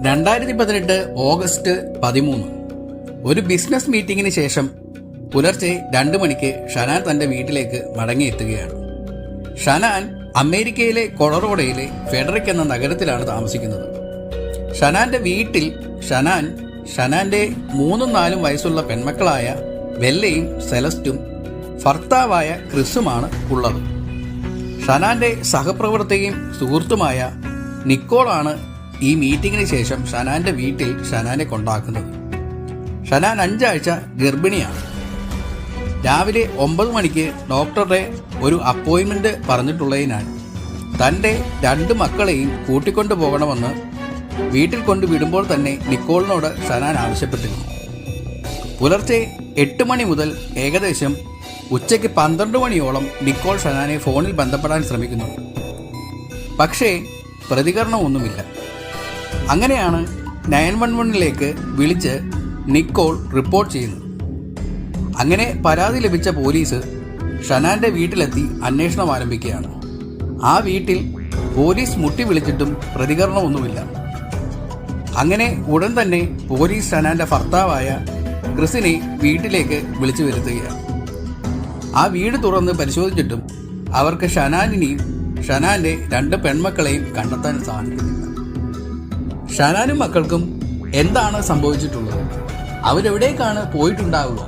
2018 August 13 ഒരു business മീറ്റിംഗിന് ശേഷം പുലർച്ചെ 2 മണിക്ക് ഷനാൻ തന്റെ വീട്ടിലേക്ക് മടങ്ങിയെത്തുകയാണ്. ഷനാൻ അമേരിക്കയിലെ കൊളറോഡോയിലെ ഫെഡറിക് എന്ന നഗരത്തിലാണ് താമസിക്കുന്നത്. ഷനാന്റെ വീട്ടിൽ ഷനാന്റെ 3-4 വയസ്സുള്ള പെൺമക്കളായ ബെല്ലയും സെലസ്റ്റും ഭർത്താവായ ക്രിസുമാണ് ഉള്ളത്. ഷനാന്റെ സഹപ്രവർത്തകയും സുഹൃത്തുമായ നിക്കോളാണ് ഈ മീറ്റിംഗിന് ശേഷം ഷനാന്റെ വീട്ടിൽ ഷനാനെ കൊണ്ടാക്കുന്നത്. ഷനാൻ 5 ആഴ്ച ഗർഭിണിയാണ്. രാവിലെ 9 മണിക്ക് ഡോക്ടറുടെ ഒരു അപ്പോയിൻമെന്റ് പറഞ്ഞിട്ടുള്ളതിനാൽ തൻ്റെ 2 മക്കളെയും കൂട്ടിക്കൊണ്ടു പോകണമെന്ന് വീട്ടിൽ കൊണ്ടുവിടുമ്പോൾ തന്നെ നിക്കോളിനോട് ഷനാൻ ആവശ്യപ്പെട്ടിരുന്നു. പുലർച്ചെ 8 മണി മുതൽ ഏകദേശം ഉച്ചയ്ക്ക് 12 മണിയോളം നിക്കോൾ ഷനാനെ ഫോണിൽ ബന്ധപ്പെടാൻ ശ്രമിക്കുന്നുണ്ട്. പക്ഷേ പ്രതികരണമൊന്നുമില്ല. അങ്ങനെയാണ് 911-ലേക്ക് വിളിച്ച് നിക്കോൾ റിപ്പോർട്ട് ചെയ്യുന്നത്. അങ്ങനെ പരാതി ലഭിച്ച പോലീസ് ഷനാന്റെ വീട്ടിലെത്തി അന്വേഷണം ആരംഭിക്കുകയാണ്. ആ വീട്ടിൽ പോലീസ് മുട്ടി വിളിച്ചിട്ടും പ്രതികരണമൊന്നുമില്ല. അങ്ങനെ ഉടൻ തന്നെ പോലീസ് ഷനാന്റെ ഭർത്താവായ ക്രിസിനെ വീട്ടിലേക്ക് വിളിച്ചു വരുത്തുകയാണ്. ആ വീട് തുറന്ന് പരിശോധിച്ചിട്ടും അവർക്ക് ഷനാനിനെയും ഷനാന്റെ 2 പെൺമക്കളെയും കണ്ടെത്താൻ സാധിക്കുന്നില്ല. ഷനാനും മക്കൾക്കും എന്താണ് സംഭവിച്ചിട്ടുള്ളത്? അവരെവിടേക്കാണ് പോയിട്ടുണ്ടാവുക?